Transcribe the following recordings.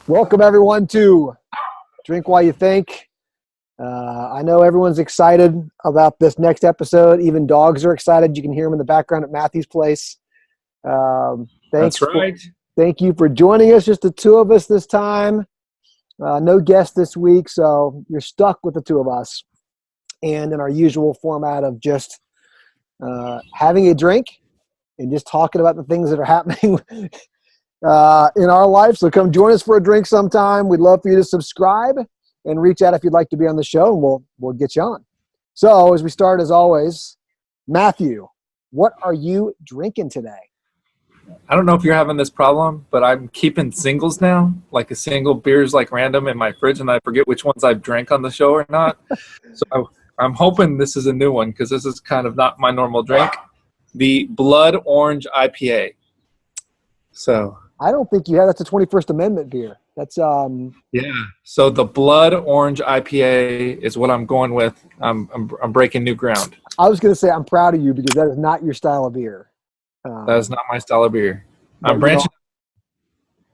Welcome, everyone, to Drink While You Think. I know everyone's excited about this next episode. Even dogs are excited. You can hear them in the background at Matthew's place. That's right. Thank you for joining us. Just the two of us this time. No guest this week, so you're stuck with the two of us. And in our usual format of just having a drink and just talking about the things that are happening in our life. So come join us for a drink sometime. We'd love for you to subscribe and reach out if you'd like to be on the show, and we'll get you on. So as we start, as always, Matthew, what are you drinking today? I don't know if you're having this problem, but I'm keeping singles now. Like a single beer is like random in my fridge, and I forget which ones I've drank on the show or not. So I'm hoping this is a new one because this is kind of not my normal drink. The Blood Orange IPA. So I don't think you have. That's a 21st Amendment beer. That's yeah. So the Blood Orange IPA is what I'm going with. I'm breaking new ground. I was going to say I'm proud of you because that is not your style of beer. That is not my style of beer. I'm branching.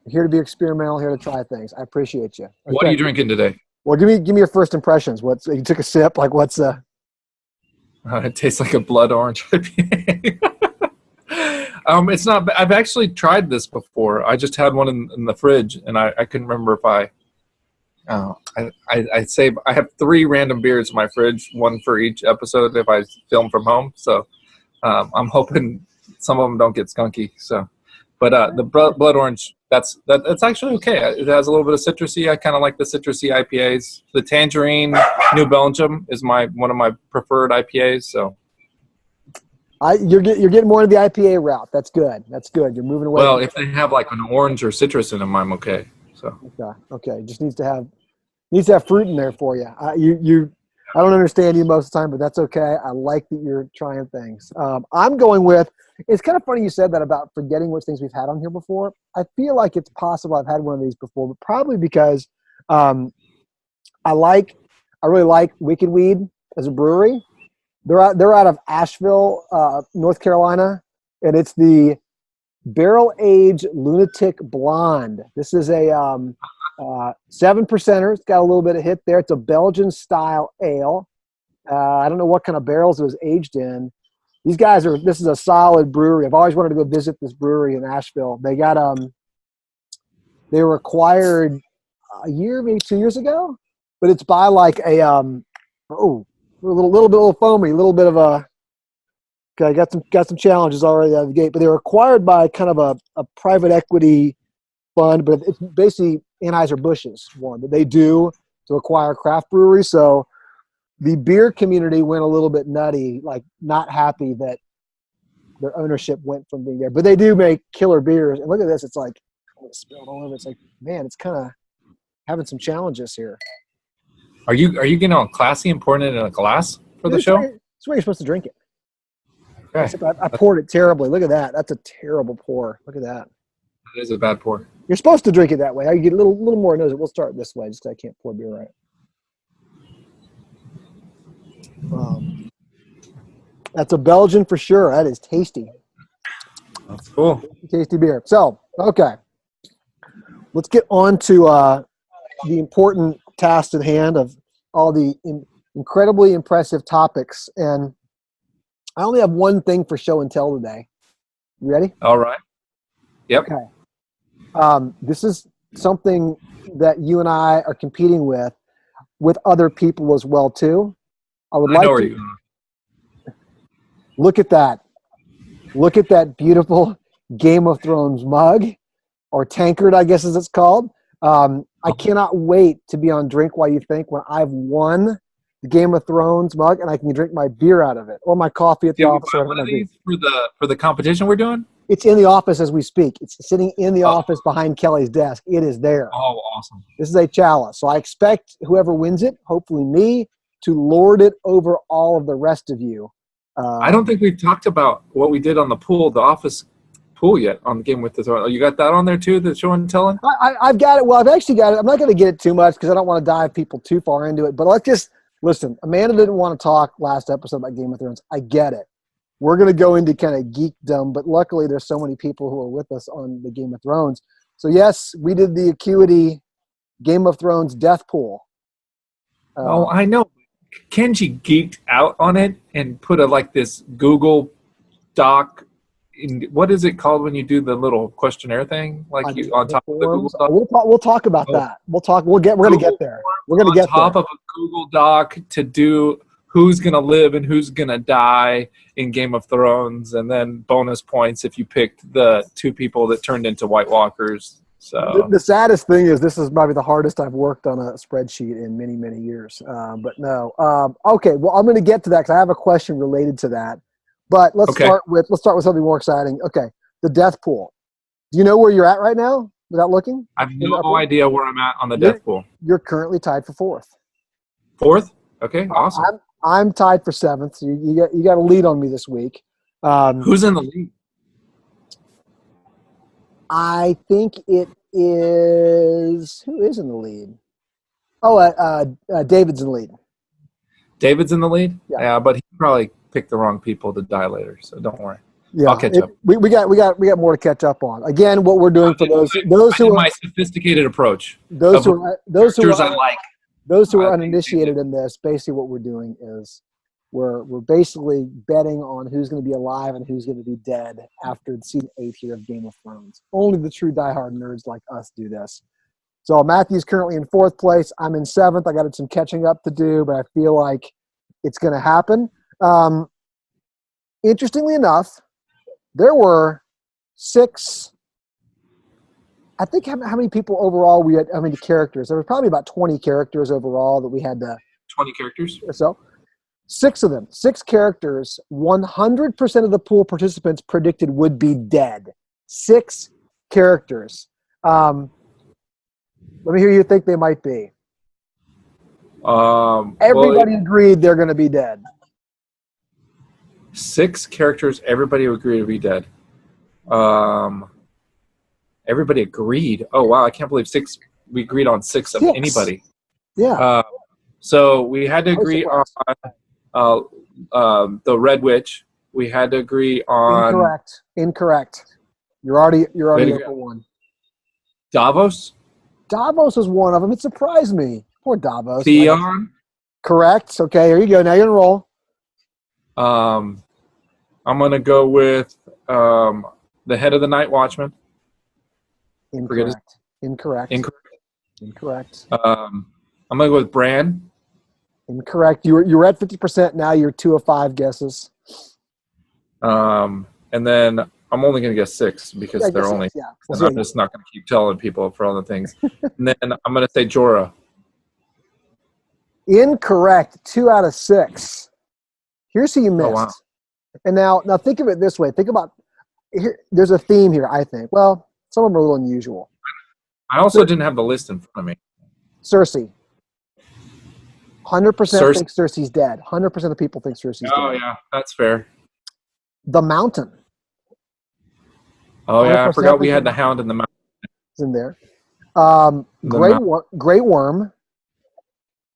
Here to be experimental, here to try things. I appreciate you. Okay. What are you drinking today? Well, give me your first impressions. You took a sip. Like what's It tastes like a Blood Orange IPA. It's not. I've actually tried this before. I just had one in the fridge, and I couldn't remember if I say I have 3 random beers in my fridge, one for each episode if I film from home. So I'm hoping some of them don't get skunky. So, but the Blood Orange, that's actually okay. It has a little bit of citrusy. I kind of like the citrusy IPAs. The Tangerine New Belgium is one of my preferred IPAs. So. You're getting more into the IPA route. That's good. You're moving away. Well, if they have like an orange or citrus in them, I'm okay. So. Okay. Just needs to have fruit in there for you. I don't understand you most of the time, but that's okay. I like that you're trying things. I'm going with. It's kind of funny you said that about forgetting which things we've had on here before. I feel like it's possible I've had one of these before, but probably because I really like Wicked Weed as a brewery. They're out of Asheville, North Carolina, and it's the barrel-aged Lunatic Blonde. This is a 7%er. It's got a little bit of hit there. It's a Belgian-style ale. I don't know what kind of barrels it was aged in. This is a solid brewery. I've always wanted to go visit this brewery in Asheville. They were acquired a year, maybe 2 years ago, but it's by like a little bit of foamy, a little bit of got some challenges already out of the gate. But they were acquired by kind of a private equity fund, but it's basically Anheuser-Busch's one that they do to acquire craft breweries. So the beer community went a little bit nutty, like not happy that their ownership went from being there. But they do make killer beers. And look at this. It's like, I'm going to spill it all over. It's like, man, it's kind of having some challenges here. Are you getting all classy and pouring it in a glass for the show? That's where you're supposed to drink it. Okay. I poured it terribly. Look at that. That's a terrible pour. Look at that. That is a bad pour. You're supposed to drink it that way. I get a little more nose. We'll start this way just because I can't pour beer right. That's a Belgian for sure. That is tasty. That's cool. Tasty beer. So, okay. Let's get on to the important task at hand of all the incredibly impressive topics. And I only have one thing for show and tell today. You ready? All right. Yep. Okay. This is something that you and I are competing with other people as well too. I would like to look at that. Look at that beautiful Game of Thrones mug, or tankard, I guess as it's called. I cannot wait to be on Drink While You Think when I've won the Game of Thrones mug and I can drink my beer out of it or my coffee at the office. One of these for the competition we're doing? It's in the office as we speak. It's sitting in the office behind Kelly's desk. It is there. Oh, awesome. This is a chalice. So I expect whoever wins it, hopefully me, to lord it over all of the rest of you. I don't think we've talked about what we did on the office pool yet on the Game with the Thrones. You got that on there too, the show and telling? I've got it. Well, I've actually got it. I'm not going to get it too much because I don't want to dive people too far into it. But let's just listen. Amanda didn't want to talk last episode about Game of Thrones. I get it. We're going to go into kind of geekdom, but luckily there's so many people who are with us on the Game of Thrones. So yes, we did the Acuity Game of Thrones death pool. Oh, I know. Kenji geeked out on it and put this Google Doc. What is it called when you do the little questionnaire thing, on top of the Google Doc? We'll talk about that. We're going to get there. We're going to get there. On top of a Google Doc to do who's going to live and who's going to die in Game of Thrones, and then bonus points if you picked the 2 people that turned into White Walkers. So the saddest thing is this is probably the hardest I've worked on a spreadsheet in many, many years. But no. Okay, well, I'm going to get to that because I have a question related to that. But let's start with something more exciting. Okay, the death pool. Do you know where you're at right now without looking? I have no idea where I'm at on the death pool. You're currently tied for 4th. 4th? Okay, awesome. I'm tied for 7th. So you got a lead on me this week. Who's in the lead? I think it is. Who is in the lead? Oh, David's in the lead. David's in the lead? Yeah, but he probably picked the wrong people to die later, so don't worry. Yeah, I'll catch up. We got more to catch up on. Again, what we're doing for those who are my sophisticated approach. Those who are I uninitiated in this, basically what we're doing is we're basically betting on who's going to be alive and who's going to be dead after season 8 here of Game of Thrones. Only the true diehard nerds like us do this. So Matthew's currently in 4th place. I'm in 7th. I got some catching up to do, but I feel like it's going to happen. Interestingly enough, there were 6. I think how many people overall we had? How many characters? There was probably about 20 characters overall that we had to. 20 characters. So 6 of them, 6 characters. 100% of the pool participants predicted would be dead. 6 characters. Let me hear you think they might be. Everybody agreed they're going to be dead. 6 characters. Everybody agreed to be dead. Everybody agreed. Oh wow! I can't believe 6. We agreed on 6 of anybody. Yeah. So we had to agree on the Red Witch. We had to agree on Incorrect. You're already up for 1. Davos. Davos was one of them. It surprised me. Poor Davos. Theon. Correct. Okay, here you go. Now you're gonna roll. I'm gonna go with the head of the Night Watchman. Incorrect. I'm gonna go with Bran. Incorrect. You're at 50% now. You're 2 of 5 guesses. And then I'm only gonna guess 6 because they're only. Yeah. And I'm just not gonna keep telling people for all the things. And then I'm gonna say Jorah. Incorrect. 2 out of 6. Here's who you missed. Oh, wow. And now think of it this way. Think about here. There's a theme here. I think. Well, some of them are a little unusual. I also didn't have the list in front of me. Cersei. 100% think Cersei's dead. 100% of people think Cersei's dead. Oh yeah, that's fair. The Mountain. Oh yeah, I forgot we had the Hound in the Mountain. It's in there. Grey Worm.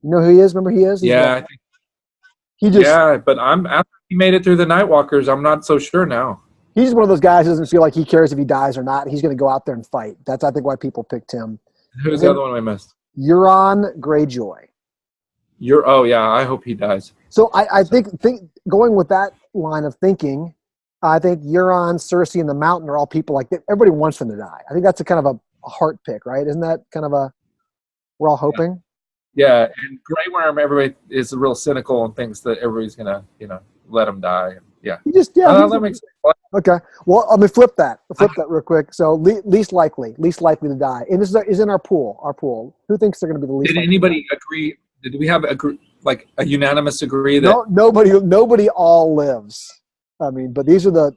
You know who he is? Remember he is? I think but after he made it through the Nightwalkers, I'm not so sure now. He's just one of those guys who doesn't feel like he cares if he dies or not. He's going to go out there and fight. That's, I think, why people picked him. Who's the other one we missed? Euron Greyjoy. I hope he dies. So I think going with that line of thinking, I think Euron, Cersei, and the Mountain are all people like that. Everybody wants them to die. I think that's a kind of a heart pick, right? Isn't that kind of we're all hoping? Yeah, and Grey Worm, everybody is real cynical and thinks that everybody's going to, let him die. Yeah. That makes sense. Okay. Well, let me flip that. Real quick. So least likely to die. And this is in our pool. Who thinks they're going to be the least likely? Did anybody agree? Did we have a unanimous agree that? No, nobody all lives. I mean, but these are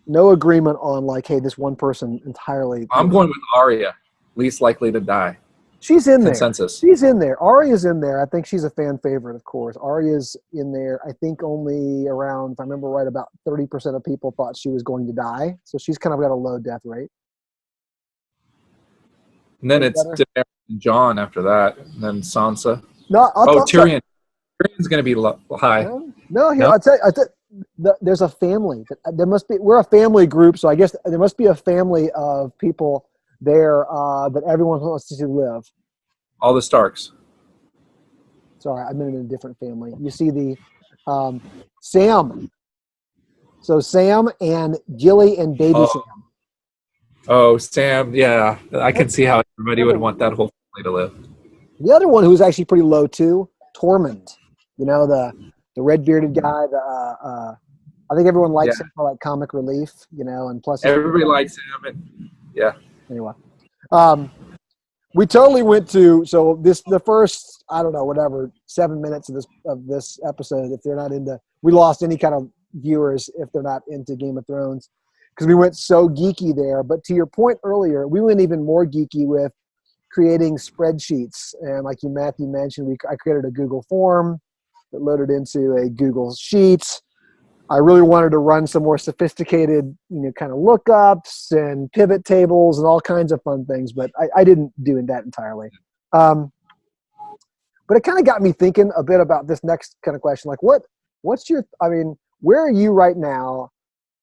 no agreement on hey, this one person entirely. I'm going with Arya, least likely to die. She's in Consensus. She's in there. Arya's in there. I think she's a fan favorite, of course. Arya's in there. I think only around, if I remember right, about 30% of people thought she was going to die. So she's kind of got a low death rate. And then it's Daenerys and Jon after that. And then Sansa. No, Tyrion. Tyrion's going to be high. I'll tell you. There's a family. We're a family group, so I guess there must be a family of people there that everyone wants to live? All the Starks. Sorry, I meant in a different family. You see the Sam. So Sam and Jilly and baby Oh. Sam. Oh, Sam. Yeah, I can see how everybody would want that whole family to live. The other one who's actually pretty low too, Tormund. You know, the red bearded guy. I think everyone likes him for like comic relief. You know, and plus everybody likes him. And, yeah. Anyway, we totally went to the first, I don't know, whatever 7 minutes of this episode. If they're not into, we lost any kind of viewers if they're not into Game of Thrones, because we went so geeky there. But to your point earlier, we went even more geeky with creating spreadsheets. And like Matthew mentioned, I created a Google form that loaded into a Google Sheets. I really wanted to run some more sophisticated, kind of lookups and pivot tables and all kinds of fun things, but I didn't do that entirely. But it kind of got me thinking a bit about this next kind of question. Like, where are you right now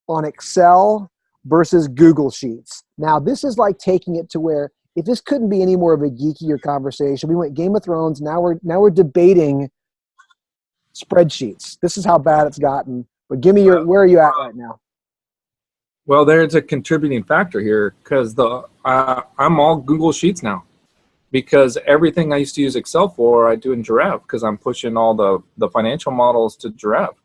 on Excel versus Google Sheets? Now, this is like taking it to where, if this couldn't be any more of a geekier conversation, we went Game of Thrones. Now we're debating spreadsheets. This is how bad it's gotten. But give me where are you at right now? Well, there's a contributing factor here, because I'm all Google Sheets now, because everything I used to use Excel for, I do in Giraffe, because I'm pushing all the financial models to Giraffe.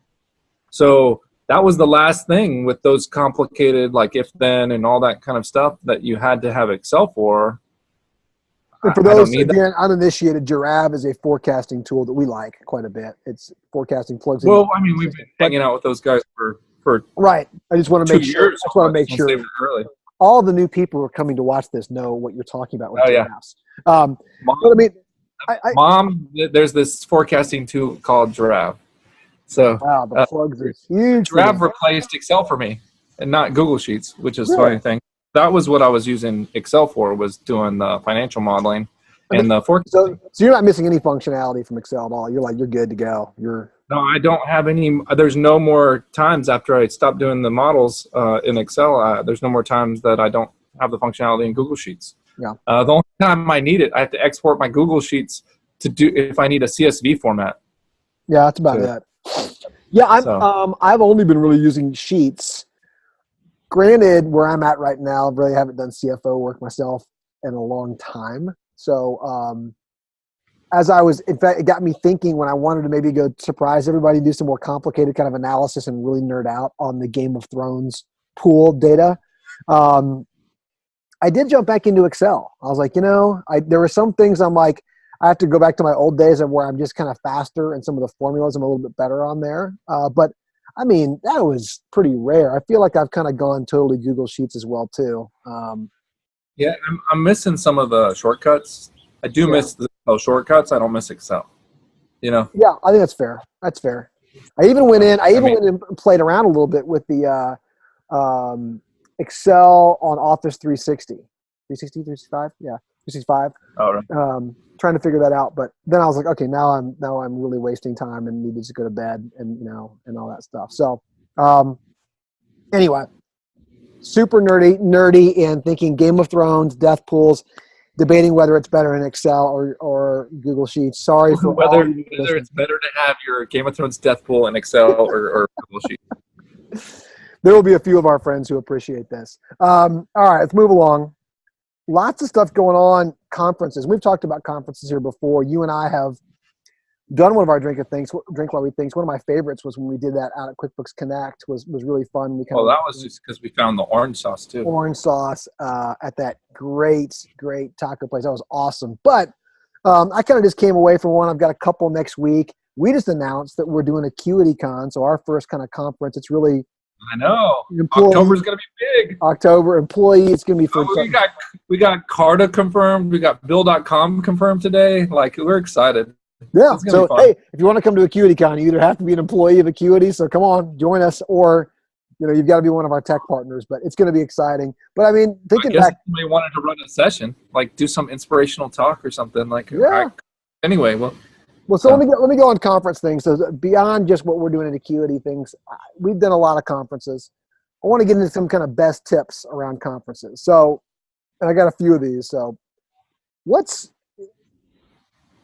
So that was the last thing with those complicated, like if then and all that kind of stuff that you had to have Excel for. And for those, again, uninitiated, Giraffe is a forecasting tool that we like quite a bit. It's forecasting plugs in. Well, I mean, we've been hanging out with those guys for right. I just want to make sure. I just want to make sure all the new people who are coming to watch this know what you're talking about with Giraffes. Mom, but I mean, Mom, there's this forecasting tool called Giraffe. So wow, the plugs are huge. Giraffe replaced Excel for me, and not Google Sheets, which is a funny thing. That was what I was using Excel for, was doing the financial modeling and the forecasting. So you're not missing any functionality from Excel at all. You're good to go. No, I don't have any. There's no more times after I stopped doing the models in Excel. There's no more times that I don't have the functionality in Google Sheets. Yeah. The only time I need it, I have to export my Google Sheets to do if I need a CSV format. Yeah, that's about it. Yeah, I've only been really using Sheets. Granted, where I'm at right now, I really haven't done CFO work myself in a long time. So in fact, it got me thinking when I wanted to maybe go surprise everybody, do some more complicated kind of analysis and really nerd out on the Game of Thrones pool data. I did jump back into Excel. I was like, there were some things I'm like, I have to go back to my old days of where I'm just kind of faster, and some of the formulas I'm a little bit better on there. But I mean, that was pretty rare. I feel like I've kind of gone totally Google Sheets as well too. Yeah, I'm missing some of the shortcuts. I do miss those shortcuts. I don't miss Excel. Yeah, I think that's fair. That's fair. I even went in and played around a little bit with the Excel on Office 360. 360, 365? Yeah, 365. Oh, right. Trying to figure that out, but then I was like, okay, now I'm really wasting time and need to just go to bed and and all that stuff. So anyway, super nerdy and thinking Game of Thrones, death pools, debating whether it's better in Excel or Google Sheets. Sorry for whether it's better to have your Game of Thrones death pool in Excel or Google Sheets. There will be a few of our friends who appreciate this. All right, let's move along. Lots of stuff going on. Conferences. We've talked about conferences here before. You and I have done one of our drink while we think. One of my favorites was when we did that out at QuickBooks Connect. Was really fun. That was just because we found the orange sauce too. Orange sauce at that great taco place. That was awesome. But I kind of just came away from one. I've got a couple next week. We just announced that we're doing Acuity Con, so our first kind of conference. It's really I know. October's going to be big. October employee. It's going to be for. We got Carta confirmed. We got Bill.com confirmed today. Like, we're excited. Yeah. So hey, if you want to come to AcuityCon, you either have to be an employee of Acuity, so come on, join us, or you've got to be one of our tech partners. But it's going to be exciting. But I mean, thinking back, somebody wanted to run a session, like do some inspirational talk or something. Like, anyway, so let me go on conference things. So beyond just what we're doing at Acuity things, we've done a lot of conferences. I want to get into some kind of best tips around conferences. So and I got a few of these. So what's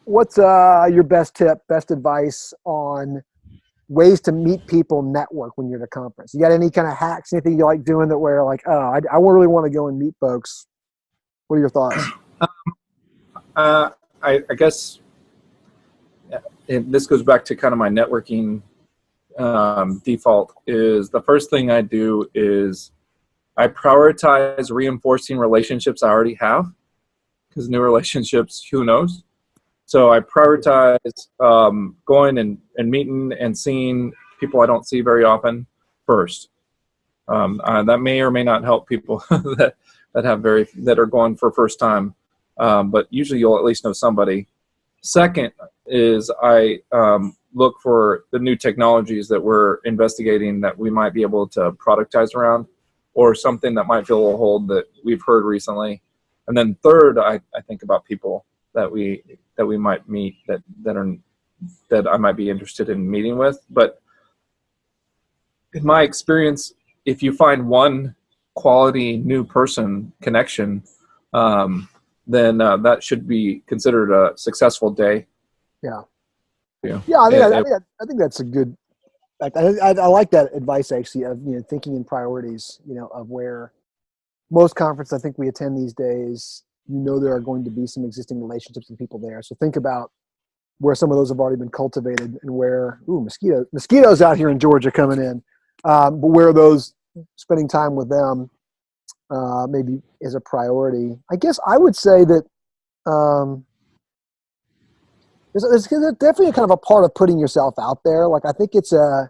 your best tip, best advice on ways to meet people, network when you're at a conference? You got any kind of hacks, anything you like doing that where like, oh, I really want to go and meet folks? What are your thoughts? I guess this goes back to kind of my networking default. Is the first thing I do is I prioritize reinforcing relationships I already have, because new relationships, who knows? So I prioritize going and meeting and seeing people I don't see very often first. That may or may not help people that are going for first time, but usually you'll at least know somebody. Second is I look for the new technologies that we're investigating that we might be able to productize around, or something that might fill a hole that we've heard recently. And then third, I think about people that we might meet that I might be interested in meeting with. But in my experience, if you find one quality new person connection, then that should be considered a successful day. Yeah. Yeah. Yeah. I think that's a good. I like that advice actually of thinking in priorities. Of where most conferences I think we attend these days. There are going to be some existing relationships and people there. So think about where some of those have already been cultivated and where, mosquitoes out here in Georgia coming in, but where those spending time with them maybe is a priority. I guess I would say that there's definitely kind of a part of putting yourself out there. Like I think it's I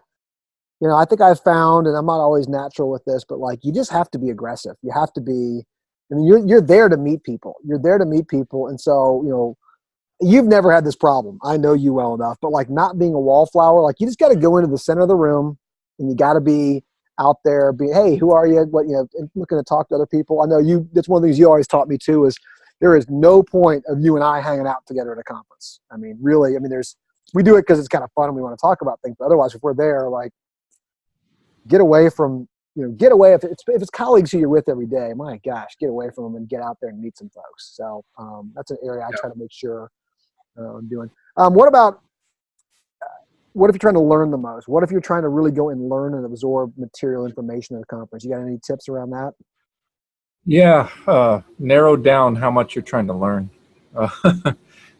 think I've found, and I'm not always natural with this, but like you just have to be aggressive. You have to be. I mean, you're there to meet people. You're there to meet people, and so you've never had this problem. I know you well enough, but like not being a wallflower, like you just got to go into the center of the room, and you got to be out there. Hey, who are you? What and looking to talk to other people. I know you. That's one of the things you always taught me too. Is there is no point of you and I hanging out together at a conference. I mean, really. I mean, we do it because it's kind of fun and we want to talk about things. But otherwise, if we're there, like get away from. Get away if it's colleagues who you're with every day. My gosh, get away from them and get out there and meet some folks. So that's an area I try to make sure I'm doing. What if you're trying to learn the most? What if you're trying to really go and learn and absorb material information at a conference? You got any tips around that? Yeah, narrow down how much you're trying to learn.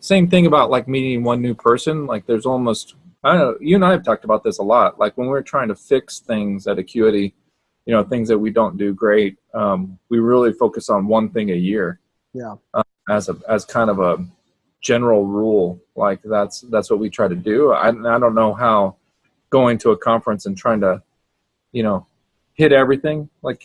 Same thing about like meeting one new person. Like there's almost, I don't know, you and I have talked about this a lot. Like when we're trying to fix things at Acuity, things that we don't do great, we really focus on one thing a year. Yeah. As kind of a general rule, like that's what we try to do. I don't know how going to a conference and trying to, hit everything. Like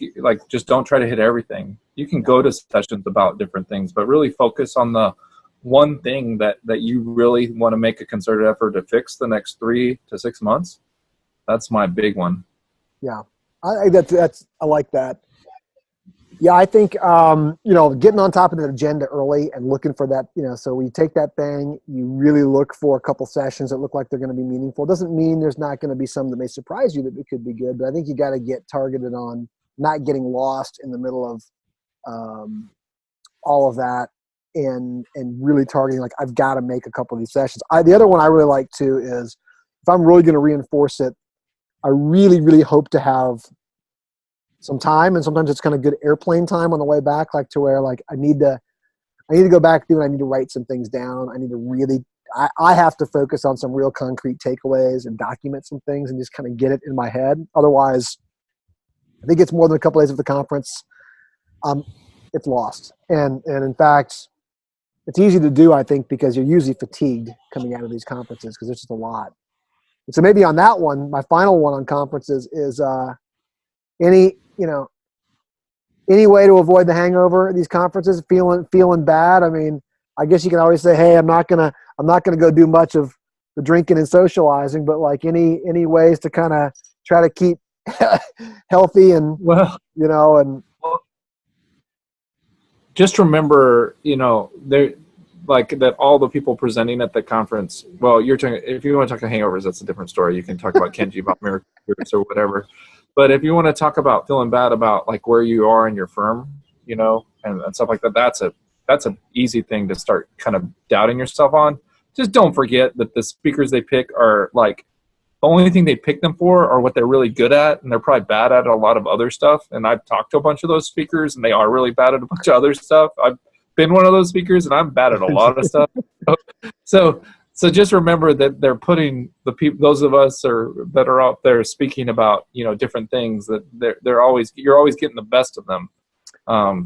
just don't try to hit everything. You can go to sessions about different things, but really focus on the one thing that you really want to make a concerted effort to fix the next 3 to 6 months. That's my big one. Yeah. I like that. Yeah, I think getting on top of the agenda early and looking for that. So when you take that thing, you really look for a couple sessions that look like they're going to be meaningful. It doesn't mean there's not going to be some that may surprise you that it could be good, but I think you got to get targeted on not getting lost in the middle of all of that and really targeting. Like I've got to make a couple of these sessions. The other one I really like too is if I'm really going to reinforce it, I really, really hope to have some time, and sometimes it's kind of good airplane time on the way back, like to where like I need to go back through and I need to write some things down. I need to really, I have to focus on some real concrete takeaways and document some things and just kind of get it in my head. Otherwise, I think it's more than a couple days of the conference. It's lost. And in fact, it's easy to do, I think, because you're usually fatigued coming out of these conferences because there's just a lot. And so maybe on that one, my final one on conferences is any way to avoid the hangover at these conferences, feeling bad. I mean, I guess you can always say, hey, I'm not gonna go do much of the drinking and socializing, but like any ways to kind of try to keep healthy and and just remember, there like that all the people presenting at the conference. Well, you're talking. If you want to talk about hangovers, that's a different story. You can talk about Kenji about miracles or whatever. But if you want to talk about feeling bad about like where you are in your firm, and stuff like that. That's a easy thing to start kind of doubting yourself on. Just don't forget that the speakers they pick are like the only thing they pick them for are what they're really good at, and they're probably bad at a lot of other stuff. And I've talked to a bunch of those speakers, and they are really bad at a bunch of other stuff. I've been one of those speakers, and I'm bad at a lot of stuff. So just remember that they're putting the people, those of us that are out there speaking about different things, that you're always getting the best of them.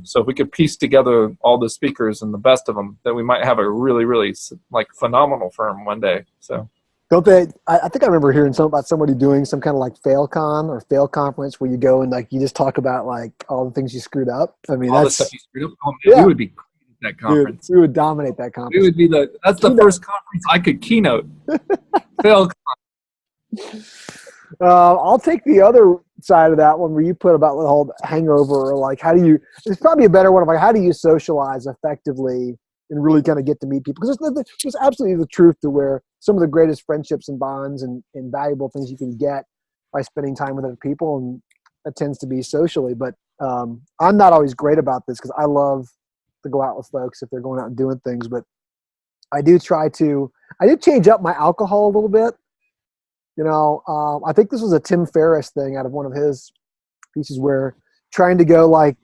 So if we could piece together all the speakers and the best of them, then we might have a really, really like phenomenal firm one day. So. Don't they? I think I remember hearing about somebody doing some kind of like fail con or fail conference where you go and like you just talk about like all the things you screwed up. I mean, all the stuff you screwed up. We would be great at that conference. Dude, we would dominate that conference. We would be that's the first conference I could keynote. Fail con. I'll take the other side of that one where you put about the whole hangover or like it's probably a better one of like how do you socialize effectively and really kind of get to meet people, because there's absolutely the truth to where some of the greatest friendships and bonds and valuable things you can get by spending time with other people, and that tends to be socially. But I'm not always great about this because I love to go out with folks if they're going out and doing things, but I do change up my alcohol a little bit. I think this was a Tim Ferriss thing out of one of his pieces where trying to go like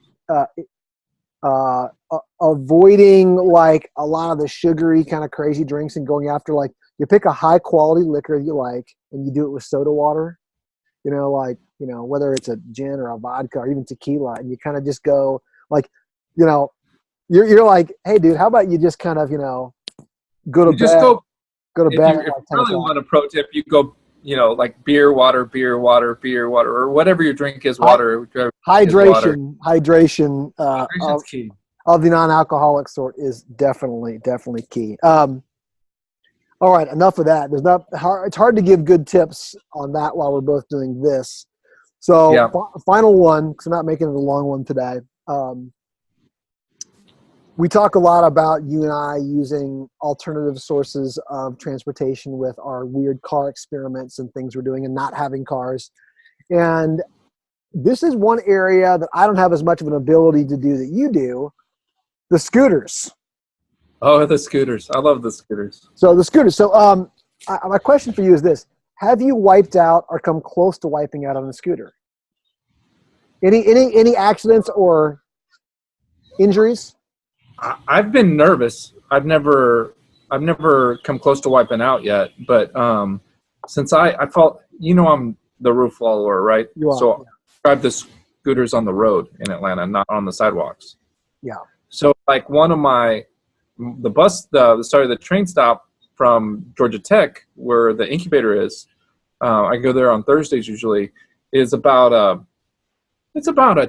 avoiding like a lot of the sugary kind of crazy drinks and going after like you pick a high quality liquor you like and you do it with soda water, whether it's a gin or a vodka or even tequila, and you kind of just go like, you're like, hey dude, how about you just kind of, go to bed. Go to bed. If you really want to pro tip, you go, like beer, water, or whatever your drink is, water. Hydration Hydration's key. Of the non-alcoholic sort is definitely key. All right, enough of that. It's hard to give good tips on that while we're both doing this. So yeah. Final one, because I'm not making it a long one today. We talk a lot about you and I using alternative sources of transportation with our weird car experiments and things we're doing and not having cars. And this is one area that I don't have as much of an ability to do that you do, the scooters. Oh, the scooters. I love the scooters. So the scooters. So my question for you is this. Have you wiped out or come close to wiping out on a scooter? Any accidents or injuries? I've been nervous. I've never come close to wiping out yet. But since I felt, I'm the rule follower, right? You are, so I drive the scooters on the road in Atlanta, not on the sidewalks. Yeah. So like the train stop from Georgia Tech, where the incubator is, I go there on Thursdays usually, is about a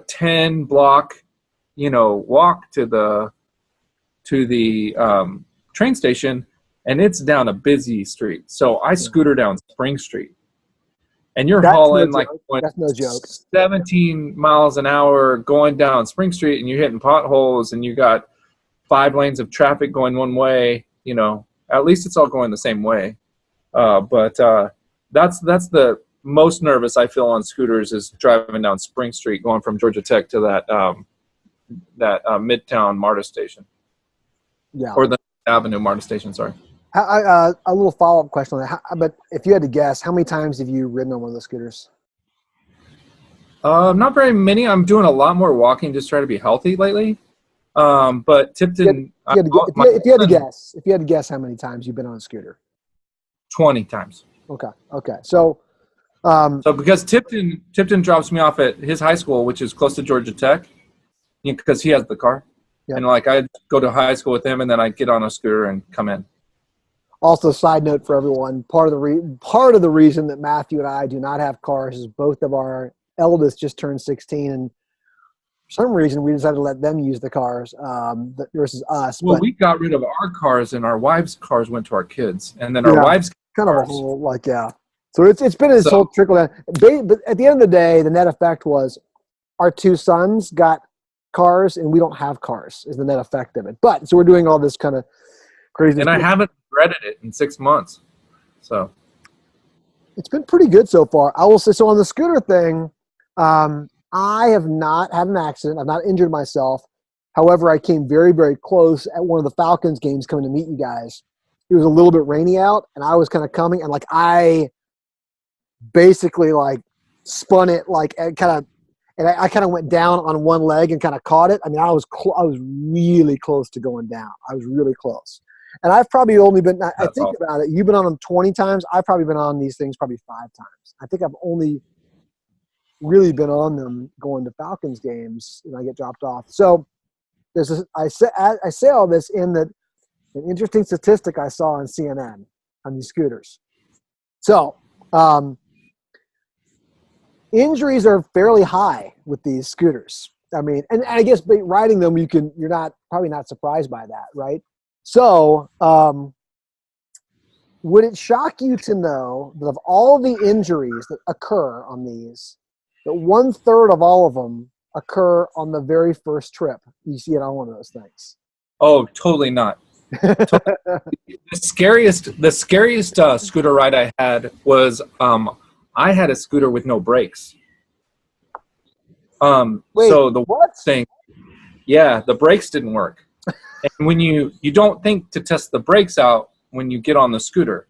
10 block, walk to the train station, and it's down a busy street. So I scooter down Spring Street, and you're hauling that's no joke. 17 miles an hour going down Spring Street, and you're hitting potholes, and you got 5 lanes of traffic going one way. At least it's all going the same way. But that's the most nervous I feel on scooters is driving down Spring Street, going from Georgia Tech to that Midtown MARTA station. Yeah. Or the Avenue MARTA station, sorry. A little follow-up question on that. But if you had to guess, how many times have you ridden on one of those scooters? Not very many. I'm doing a lot more walking, just trying to be healthy lately. But Tipton... If you had to guess how many times you've been on a scooter? 20 times. Okay. So because Tipton drops me off at his high school, which is close to Georgia Tech, because he has the car. Yeah. And I go to high school with him, and then I get on a scooter and come in. Also, side note for everyone: part of the reason that Matthew and I do not have cars is both of our eldest just turned 16, and for some reason we decided to let them use the cars versus us. Well, we got rid of our cars, and our wives' cars went to our kids, and then our wives' kind cars. Of a whole So it's been this whole trickle down. But at the end of the day, the net effect was our 2 sons got cars and we don't have cars is the net effect of it. But so we're doing all this kind of crazy. And I haven't regretted it in 6 months. So it's been pretty good so far. I will say, so on the scooter thing, I have not had an accident. I've not injured myself. However, I came very, very close at one of the Falcons games coming to meet you guys. It was a little bit rainy out, and I was kind of coming, and like I basically like spun it like and I kind of went down on one leg and kind of caught it. I mean, I was really close to going down. I was really close. And I've probably only been, I think awesome. about it, you've been on them 20 times. I've probably been on these things probably 5 times. I think I've only really been on them going to Falcons games and I get dropped off. So I say all this in that an interesting statistic I saw on CNN on these scooters. So injuries are fairly high with these scooters. I mean, and I guess riding them, you're probably not surprised by that, right? So, would it shock you to know that of all the injuries that occur on these, that 1/3 of all of them occur on the very first trip you see it on one of those things? Oh, totally not. The scariest scooter ride I had was I had a scooter with no brakes. Wait, so the what? thing, yeah, the brakes didn't work. And when you don't think to test the brakes out when you get on the scooter.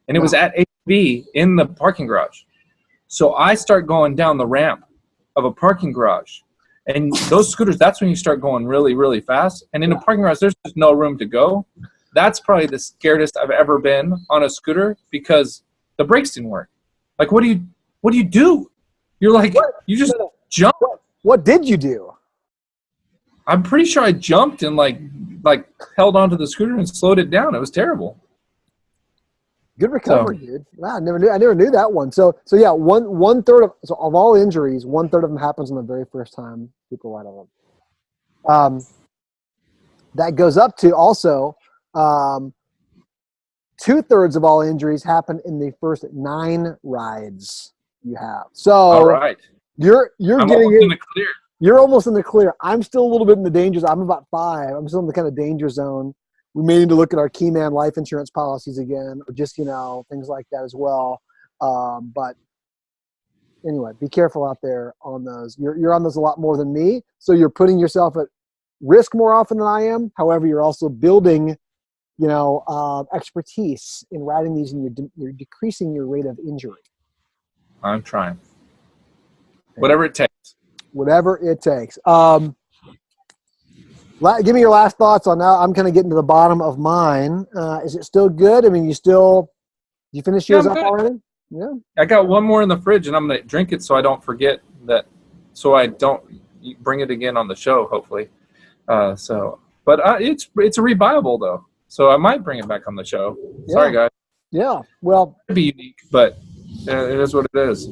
And it was at AB in the parking garage. So I start going down the ramp of a parking garage. And those scooters, that's when you start going really, really fast. And in a parking garage, there's just no room to go. That's probably the scariest I've ever been on a scooter because the brakes didn't work. Like, what do you do? You're like, you just jump. What did you do? I'm pretty sure I jumped and like held onto the scooter and slowed it down. It was terrible. Good recovery, dude. Wow, I never knew that one. So yeah, one third of all injuries, 1/3 of them happens on the very first time people ride on them. That goes up to also 2/3 of all injuries happen in the first 9 rides you have. So all right, you're I'm getting almost in the clear. You're almost in the clear. I'm still a little bit in the danger zone. I'm about 5. I'm still in the kind of danger zone. We may need to look at our key man life insurance policies again, or just, things like that as well. But anyway, be careful out there on those. You're on those a lot more than me. So you're putting yourself at risk more often than I am. However, you're also building, expertise in riding these, and you're decreasing your rate of injury. I'm trying. Whatever it takes. Whatever it takes. Give me your last thoughts on now. I'm kind of getting to the bottom of mine. Is it still good? I mean, you finished yours up already? Yeah. I got one more in the fridge, and I'm going to drink it so I don't forget that, so I don't bring it again on the show, hopefully. But it's a rebuyable, though, so I might bring it back on the show. Yeah. Sorry, guys. Yeah, well. It'd be unique, but it is what it is.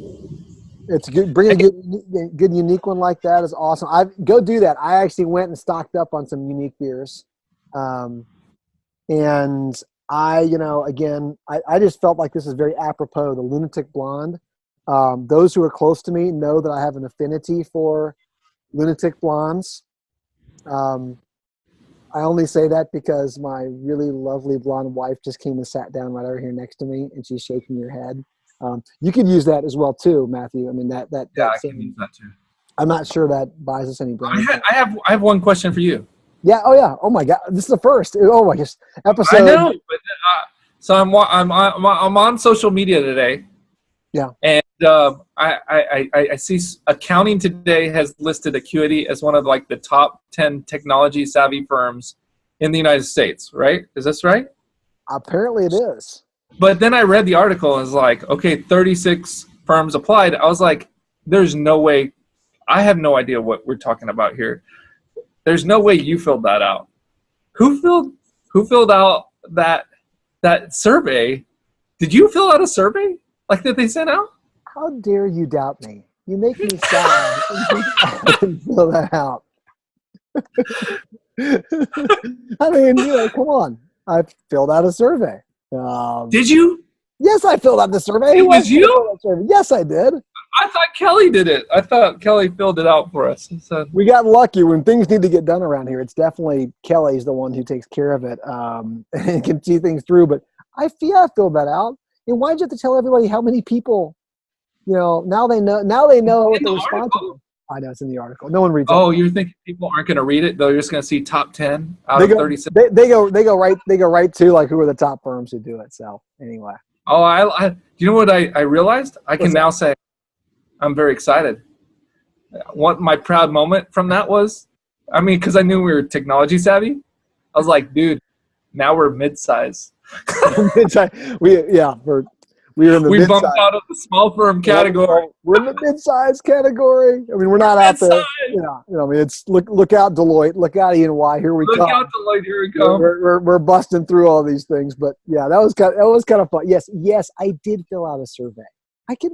It's good. Bring a good unique one like that is awesome. Go do that. I actually went and stocked up on some unique beers, and I just felt like this is very apropos. The Lunatic Blonde. Those who are close to me know that I have an affinity for Lunatic Blondes. I only say that because my really lovely blonde wife just came and sat down right over here next to me, and she's shaking her head. You could use that as well too, Matthew. I mean I can use that too. I'm not sure that buys us any brand. I have one question for you. Yeah. Oh yeah. Oh my God. This is the first. Oh my gosh. Episode. I know. But, so I'm on social media today. Yeah. And I see AccountingToday has listed Acuity as one of like the top 10 technology savvy firms in the United States. Right? Is this right? Apparently it is. But then I read the article and was like, okay, 36 firms applied. I was like, there's no way. I have no idea what we're talking about here. There's no way you filled that out. Who filled out that survey? Did you fill out a survey like that they sent out? How dare you doubt me? You make me sad. I didn't fill that out. I mean, come on. I filled out a survey. Did you? Yes, I filled out the survey. It was you? Yes, I did. I thought Kelly did it. I thought Kelly filled it out for us. So. We got lucky. When things need to get done around here, it's definitely Kelly's the one who takes care of it and can see things through. But I filled that out. And why'd you have to tell everybody how many people? Now they know what the response is. I know it's in the article. No one reads. Oh, you're thinking people aren't going to read it? They're just going to see top 10 out They of go, 36. they go right to like who are the top firms who do it. So anyway. Oh, I you know what I realized? I can now say I'm very excited. What my proud moment from that was, I mean, because I knew we were technology savvy. I was like, dude, now we're mid-size. we were in the we mid-size. bumped out of the small firm category. We're in the mid-size category. I mean, we're not out there. I mean, it's look out Deloitte, look out E&Y. Here we come. Look out Deloitte, here we come. We're busting through all these things, but yeah, that was kind of fun. Yes, I did fill out a survey.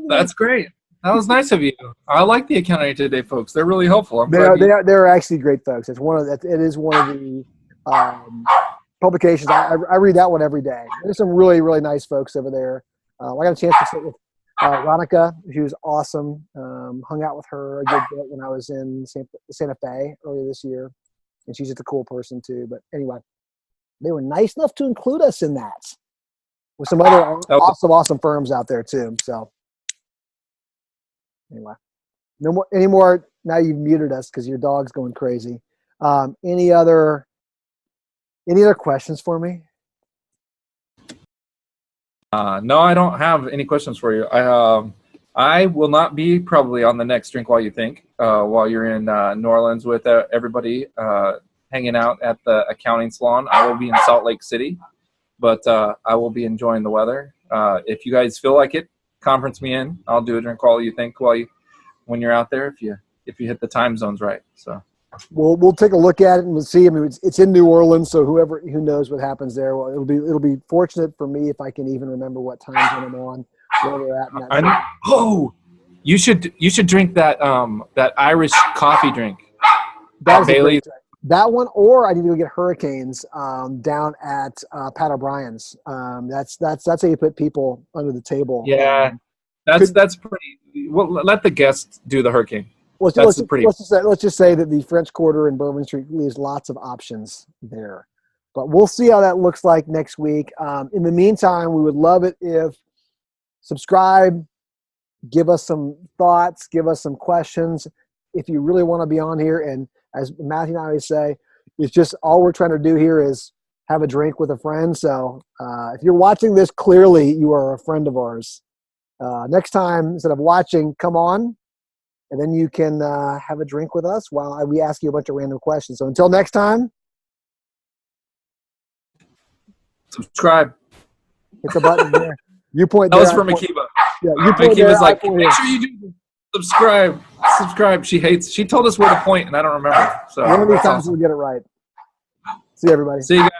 That's great. That was nice of you. I like the Accounting Today folks. They're really helpful. They're actually great folks. It is one of the publications. I read that one every day. There's some really, really nice folks over there. I got a chance to sit with Ronica. She was awesome. Hung out with her a good bit when I was in Santa Fe earlier this year, and she's just a cool person too. But anyway, they were nice enough to include us in that with some other awesome firms out there too. So anyway, any more. Now you've muted us because your dog's going crazy. Any other questions for me? No, I don't have any questions for you. I will not be probably on the next Drink While You Think while you're in New Orleans with everybody hanging out at the accounting salon. I will be in Salt Lake City, but I will be enjoying the weather. If you guys feel like it, conference me in. I'll do a Drink While You Think when you're out there if you hit the time zones right. So. We'll take a look at it and we'll see. I mean, it's in New Orleans, so who knows what happens there. Well, it'll be fortunate for me if I can even remember what time zone I'm on, where we're at. In that you should drink that Irish coffee drink. That Bailey's. That one, or I need to go get Hurricanes down at Pat O'Brien's. That's how you put people under the table. Yeah, that's pretty. Well, let the guests do the Hurricane. Let's just say that the French Quarter in Bourbon Street leaves lots of options there. But we'll see how that looks like next week. In the meantime, we would love it if subscribe, give us some thoughts, give us some questions. If you really want to be on here, and as Matthew and I always say, it's just all we're trying to do here is have a drink with a friend. So if you're watching this, clearly you are a friend of ours. Next time, instead of watching, come on. And then you can have a drink with us while we ask you a bunch of random questions. So until next time. Subscribe. Hit the button there. You point that there. That was for Makiba. Yeah, you point there. Makiba's like, make sure you do subscribe. Subscribe. She told us where to point, and I don't remember. So one of these times we'll get it right. See you, everybody. See you guys.